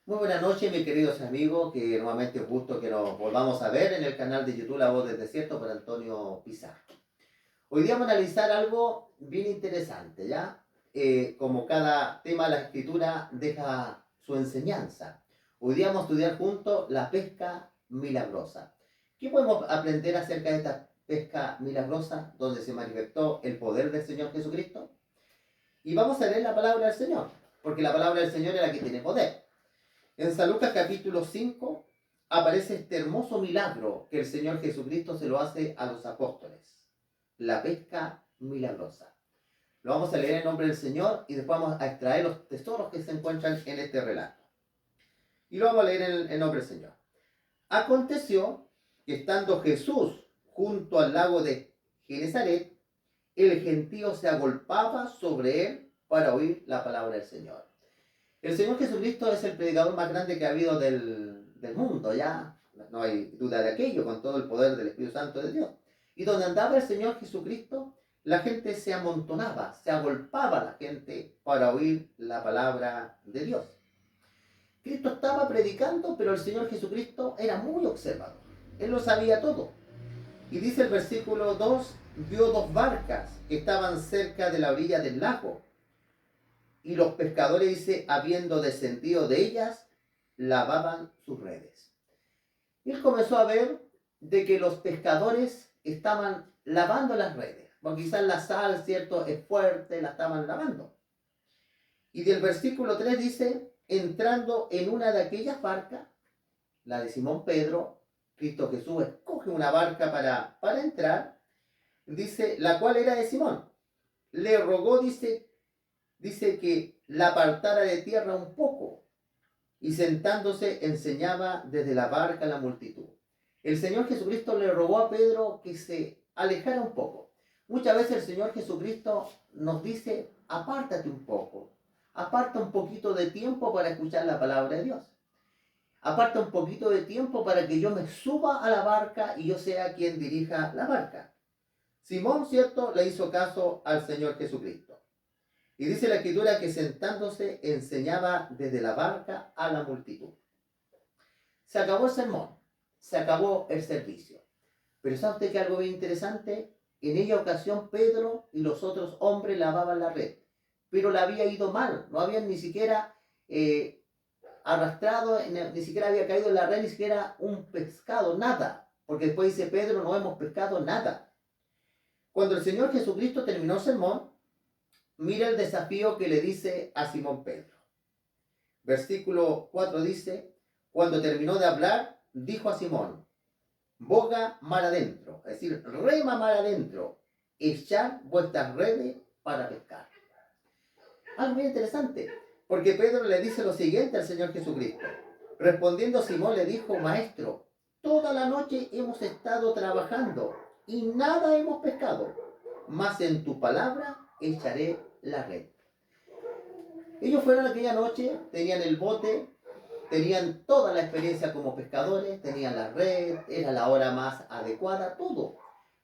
Muy buenas noches, mis queridos amigos, que nuevamente es gusto que nos volvamos a ver en el canal de YouTube La Voz del Desierto por Antonio Pizarro. Hoy día vamos a analizar algo bien interesante, ¿ya? Como cada tema de la escritura deja su enseñanza. Hoy día vamos a estudiar juntos la pesca milagrosa. ¿Qué podemos aprender acerca de esta pesca milagrosa donde se manifestó el poder del Señor Jesucristo? Y vamos a leer la palabra del Señor, porque la palabra del Señor es la que tiene poder. En San Lucas capítulo 5 aparece este hermoso milagro que el Señor Jesucristo se lo hace a los apóstoles. La pesca milagrosa. Lo vamos a leer en nombre del Señor y después vamos a extraer los tesoros que se encuentran en este relato. Y lo vamos a leer en nombre del Señor. Aconteció que estando Jesús junto al lago de Genezaret, el gentío se agolpaba sobre él para oír la palabra del Señor. El Señor Jesucristo es el predicador más grande que ha habido del mundo, ya no hay duda de aquello, con todo el poder del Espíritu Santo de Dios. Y donde andaba el Señor Jesucristo, la gente se amontonaba, se agolpaba la gente para oír la palabra de Dios. Cristo estaba predicando, pero el Señor Jesucristo era muy observador. Él lo sabía todo. Y dice el versículo 2, vio dos barcas que estaban cerca de la orilla del lago. Y los pescadores, dice, habiendo descendido de ellas, lavaban sus redes. Y él comenzó a ver de que los pescadores estaban lavando las redes, porque quizás la sal, ¿cierto?, es fuerte, la estaban lavando. Y del versículo 3 dice, entrando en una de aquellas barcas, la de Simón Pedro, Cristo Jesús escoge una barca para entrar, dice, la cual era de Simón. Le rogó, dice que la apartara de tierra un poco, y sentándose enseñaba desde la barca a la multitud. El Señor Jesucristo le rogó a Pedro que se alejara un poco. Muchas veces el Señor Jesucristo nos dice, apártate un poco, aparta un poquito de tiempo para escuchar la palabra de Dios. Aparta un poquito de tiempo para que yo me suba a la barca y yo sea quien dirija la barca. Simón, ¿cierto?, le hizo caso al Señor Jesucristo. Y dice la escritura que sentándose enseñaba desde la barca a la multitud. Se acabó el sermón, se acabó el servicio. Pero ¿sabe usted que algo bien interesante? En ella ocasión Pedro y los otros hombres lavaban la red, pero le había ido mal, no habían ni siquiera arrastrado, ni siquiera había caído en la red, ni siquiera un pescado, nada. Porque después dice Pedro, no hemos pescado nada. Cuando el Señor Jesucristo terminó el sermón, mira el desafío que le dice a Simón Pedro. Versículo 4 dice, cuando terminó de hablar, dijo a Simón, boga mar adentro, es decir, rema mar adentro, echad vuestras redes para pescar. Algo muy interesante, porque Pedro le dice lo siguiente al Señor Jesucristo. Respondiendo Simón le dijo, maestro, toda la noche hemos estado trabajando y nada hemos pescado, mas en tu palabra echaré la red. Ellos fueron aquella noche, tenían el bote, tenían toda la experiencia como pescadores, tenían la red, era la hora más adecuada, todo.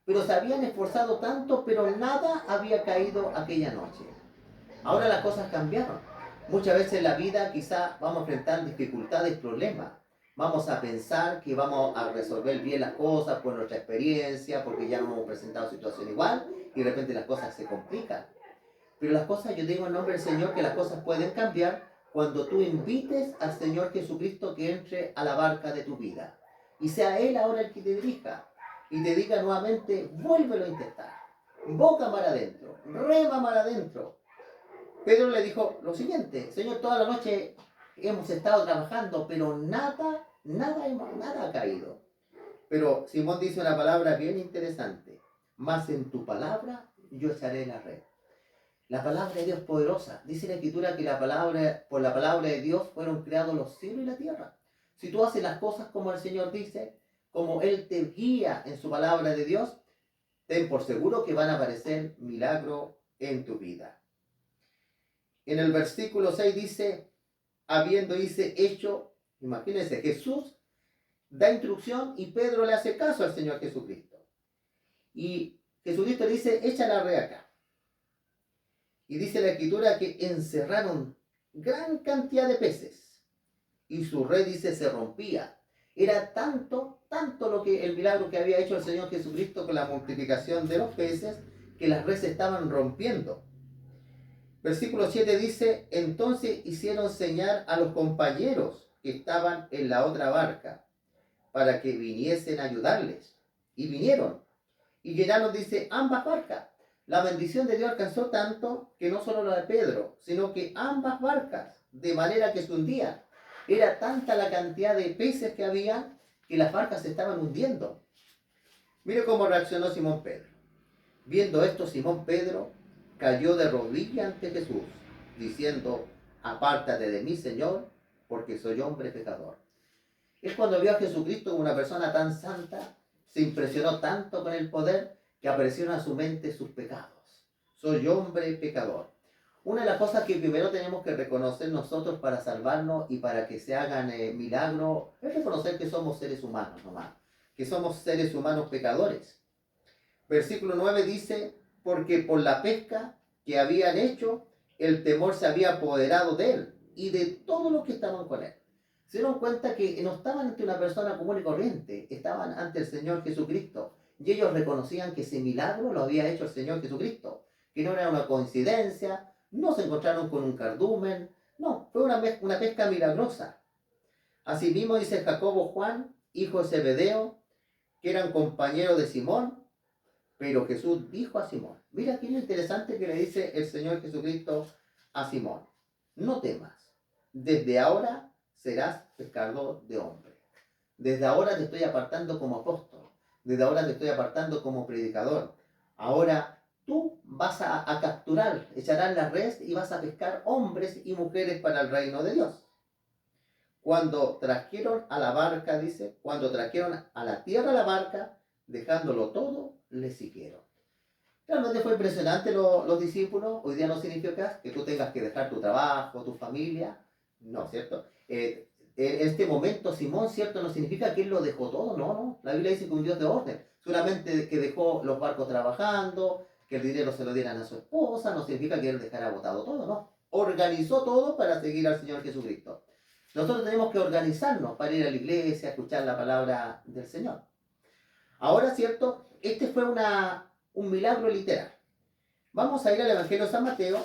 Pero se habían esforzado tanto, pero nada había caído aquella noche. Ahora las cosas cambiaron. Muchas veces en la vida quizá vamos a enfrentar dificultades, problemas. Vamos a pensar que vamos a resolver bien las cosas por nuestra experiencia, porque ya no hemos presentado situación igual y de repente las cosas se complican. Pero las cosas, yo digo en nombre del Señor que las cosas pueden cambiar cuando tú invites al Señor Jesucristo que entre a la barca de tu vida. Y sea Él ahora el que te dirija y te diga nuevamente, vuélvelo a intentar. Boca mar adentro, rema mar adentro. Pedro le dijo lo siguiente, Señor, toda la noche hemos estado trabajando, pero nada ha caído. Pero Simón dice una palabra bien interesante, mas en tu palabra yo echaré la red. La palabra de Dios es poderosa. Dice la Escritura que por la palabra de Dios fueron creados los cielos y la tierra. Si tú haces las cosas como el Señor dice, como Él te guía en su palabra de Dios, ten por seguro que van a aparecer milagros en tu vida. En el versículo 6 dice, hecho, imagínense, Jesús da instrucción y Pedro le hace caso al Señor Jesucristo. Y Jesucristo dice, echa la red acá. Y dice la escritura que encerraron gran cantidad de peces. y su red, dice, se rompía. Era tanto el milagro que había hecho el Señor Jesucristo con la multiplicación de los peces, que las redes se estaban rompiendo. Versículo 7 dice, entonces hicieron señal a los compañeros que estaban en la otra barca, para que viniesen a ayudarles. Y vinieron, y llenaron, dice, ambas barcas. La bendición de Dios alcanzó tanto que no solo la de Pedro, sino que ambas barcas, de manera que se hundían. Era tanta la cantidad de peces que había, que las barcas se estaban hundiendo. Mire cómo reaccionó Simón Pedro. Viendo esto, Simón Pedro cayó de rodillas ante Jesús, diciendo, apártate de mí, Señor, porque soy hombre pecador. Es cuando vio a Jesucristo como una persona tan santa, se impresionó tanto con el poder, que aparecieron a su mente sus pecados. Soy hombre pecador. Una de las cosas que primero tenemos que reconocer nosotros para salvarnos y para que se hagan milagros, es reconocer que somos seres humanos nomás, que somos seres humanos pecadores. Versículo 9 dice, porque por la pesca que habían hecho, el temor se había apoderado de él y de todos los que estaban con él. Se dieron cuenta que no estaban ante una persona común y corriente, estaban ante el Señor Jesucristo. Y ellos reconocían que ese milagro lo había hecho el Señor Jesucristo, que no era una coincidencia, no se encontraron con un cardumen, no, fue una pesca milagrosa. Asimismo dice Jacobo, Juan, hijo de Zebedeo, que eran compañeros de Simón, pero Jesús dijo a Simón, mira aquí lo interesante que le dice el Señor Jesucristo a Simón, no temas, desde ahora serás pescador de hombres. Desde ahora te estoy apartando como apóstol, desde ahora te estoy apartando como predicador. Ahora tú vas a capturar, echarás la red y vas a pescar hombres y mujeres para el reino de Dios. Cuando trajeron a la barca, dice, cuando trajeron a la tierra la barca, dejándolo todo, le siguieron. Realmente fue impresionante los discípulos. Hoy día no significa que tú tengas que dejar tu trabajo, tu familia. No, ¿cierto? En este momento Simón, ¿cierto? No significa que él lo dejó todo, no. La Biblia dice que un Dios de orden. Solamente que dejó los barcos trabajando, que el dinero se lo dieran a su esposa, no significa que él dejara botado todo, no. Organizó todo para seguir al Señor Jesucristo. Nosotros tenemos que organizarnos para ir a la iglesia, escuchar la palabra del Señor. Ahora, ¿cierto? Este fue un milagro literal. Vamos a ir al Evangelio de San Mateo.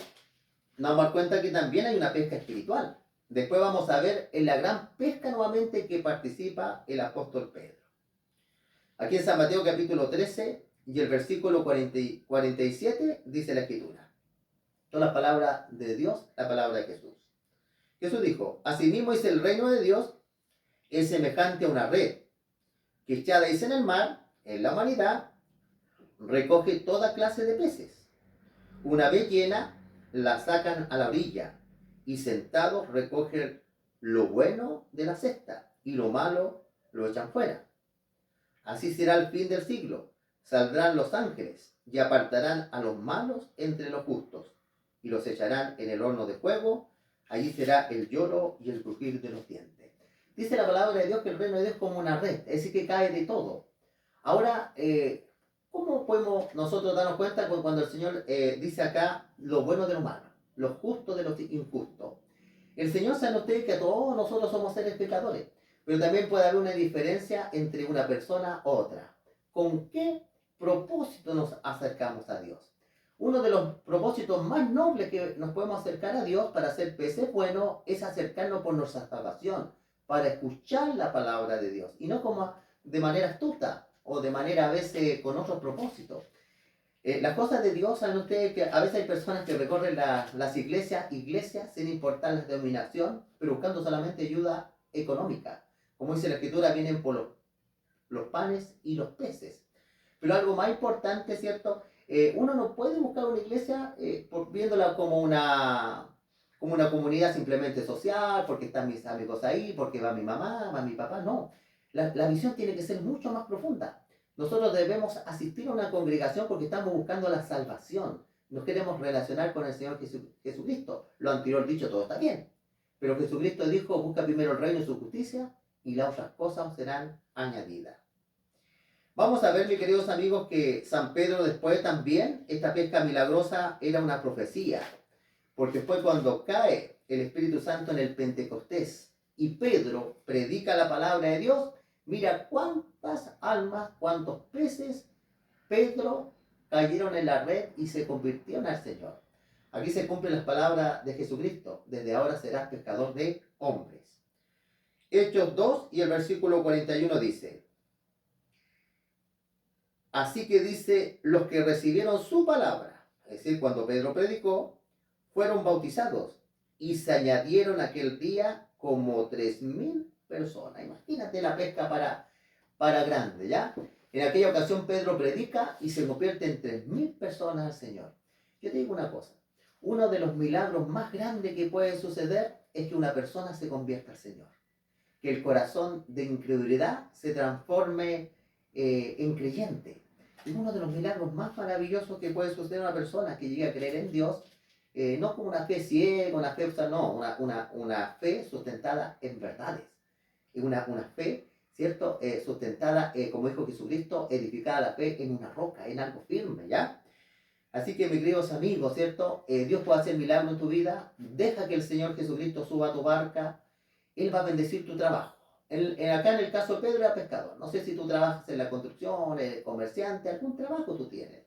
Nos vamos a dar cuenta que también hay una pesca espiritual. Después vamos a ver en la gran pesca nuevamente que participa el apóstol Pedro. Aquí en San Mateo capítulo 13 y el versículo 47 dice la Escritura. Todas las palabras de Dios, la palabra de Jesús. Jesús dijo, asimismo es el reino de Dios, es semejante a una red que echada es en el mar, en la humanidad, recoge toda clase de peces. Una vez llena, la sacan a la orilla y sentados recogen lo bueno de la cesta y lo malo lo echan fuera. Así será el fin del siglo. Saldrán los ángeles y apartarán a los malos entre los justos y los echarán en el horno de fuego. Allí será el lloro y el crujir de los dientes. Dice la palabra de Dios que el reino de Dios es como una red, es decir, que cae de todo. Ahora, ¿cómo podemos nosotros darnos cuenta cuando el Señor dice acá lo bueno de lo malo, lo justo de lo injusto? El Señor sabe usted que todos nosotros somos seres pecadores, pero también puede haber una diferencia entre una persona u otra. ¿Con qué propósito nos acercamos a Dios? Uno de los propósitos más nobles que nos podemos acercar a Dios para ser peces buenos es acercarnos por nuestra salvación, para escuchar la palabra de Dios, y no como de manera astuta o de manera a veces con otros propósitos. Las cosas de Dios, saben ustedes que a veces hay personas que recorren las iglesias sin importar la denominación, pero buscando solamente ayuda económica. Como dice la Escritura, vienen por los panes y los peces. Pero algo más importante, ¿cierto? Uno no puede buscar una iglesia viéndola como una comunidad simplemente social, porque están mis amigos ahí, porque va mi mamá, va mi papá. No, la visión tiene que ser mucho más profunda. Nosotros debemos asistir a una congregación porque estamos buscando la salvación. Nos queremos relacionar con el Señor Jesucristo. Lo anterior dicho, todo está bien. Pero Jesucristo dijo, busca primero el reino y su justicia, y las otras cosas serán añadidas. Vamos a ver, mis queridos amigos, que San Pedro después también, esta pesca milagrosa era una profecía. Porque fue cuando cae el Espíritu Santo en el Pentecostés y Pedro predica la palabra de Dios, mira cuántas almas, cuántos peces Pedro cayeron en la red y se convirtieron al Señor. Aquí se cumplen las palabras de Jesucristo. Desde ahora serás pescador de hombres. Hechos 2 y el versículo 41 dice: así que dice, los que recibieron su palabra, es decir, cuando Pedro predicó, fueron bautizados y se añadieron aquel día como 3000 personas. Imagínate la pesca para grande, ¿ya? En aquella ocasión Pedro predica y se convierte en 3000 personas al Señor. Yo te digo una cosa, uno de los milagros más grandes que puede suceder es que una persona se convierta al Señor. Que el corazón de incredulidad se transforme en creyente. Es uno de los milagros más maravillosos que puede suceder a una persona que llegue a creer en Dios, no como una fe ciega, una fe, no, una fe sustentada en verdades. Una fe, ¿cierto? Sustentada, como dijo Jesucristo, edificada la fe en una roca, en algo firme, ¿ya? Así que, mis queridos amigos, ¿cierto? Dios puede hacer milagro en tu vida. Deja que el Señor Jesucristo suba a tu barca. Él va a bendecir tu trabajo. Acá en el caso de Pedro era pescador. No sé si tú trabajas en la construcción, comerciante, algún trabajo tú tienes.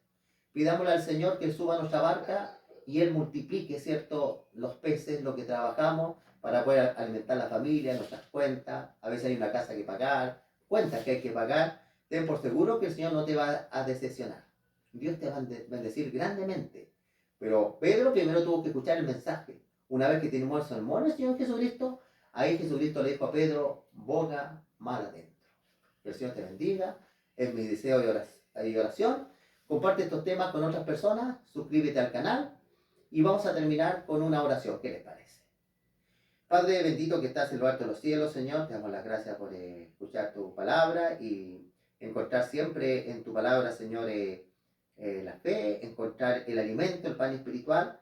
Pidámosle al Señor que Él suba a nuestra barca y Él multiplique, ¿cierto?, los peces, lo que trabajamos, para poder alimentar la familia, nuestras cuentas. A veces hay una casa que pagar, cuentas que hay que pagar. Ten por seguro que el Señor no te va a decepcionar. Dios te va a bendecir grandemente. Pero Pedro primero tuvo que escuchar el mensaje. Una vez que tenemos el sermón del Señor Jesucristo, ahí Jesucristo le dijo a Pedro, boga mar adentro. Que el Señor te bendiga. Es mi deseo y oración. Comparte estos temas con otras personas. Suscríbete al canal. Y vamos a terminar con una oración. ¿Qué les parece? Padre bendito que estás en lo alto de los cielos, Señor, te damos las gracias por escuchar tu palabra y encontrar siempre en tu palabra, Señor, la fe, encontrar el alimento, el pan espiritual.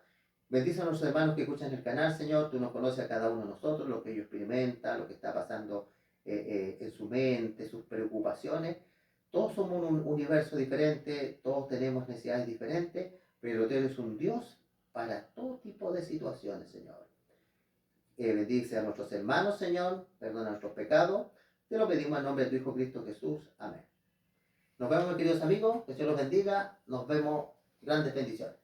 Bendice a nuestros hermanos que escuchan el canal, Señor. Tú nos conoces a cada uno de nosotros, lo que ellos experimentan, lo que está pasando en su mente, sus preocupaciones. Todos somos un universo diferente, todos tenemos necesidades diferentes, pero tú eres un Dios para todo tipo de situaciones, Señor. Bendice a nuestros hermanos, Señor. Perdona nuestros pecados. Te lo pedimos en nombre de tu Hijo Cristo Jesús. Amén. Nos vemos, mis queridos amigos. Que Dios los bendiga. Nos vemos. Grandes bendiciones.